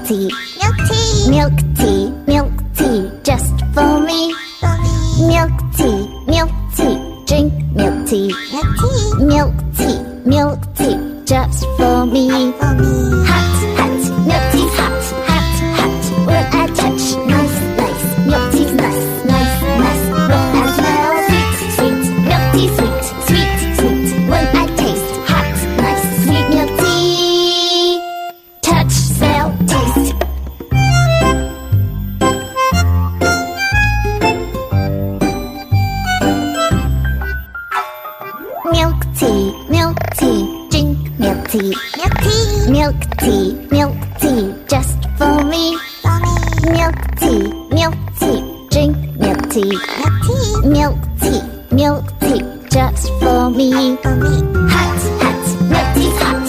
tea, milk tea, milk tea, just for me. Milk tea, drink milk tea, milk tea, just for me. Hot, milk tea's hot, when I touch, nice, milk tea's nice, when I smell, sweet, milk tea, sweet, when I taste, hot, nice, sweet milk tea, touch, smell, taste. Milk tea, drink milk tea, milk tea, just for me. Milk tea, drink milk tea, milk tea, just for me. Hot, milk tea's hot.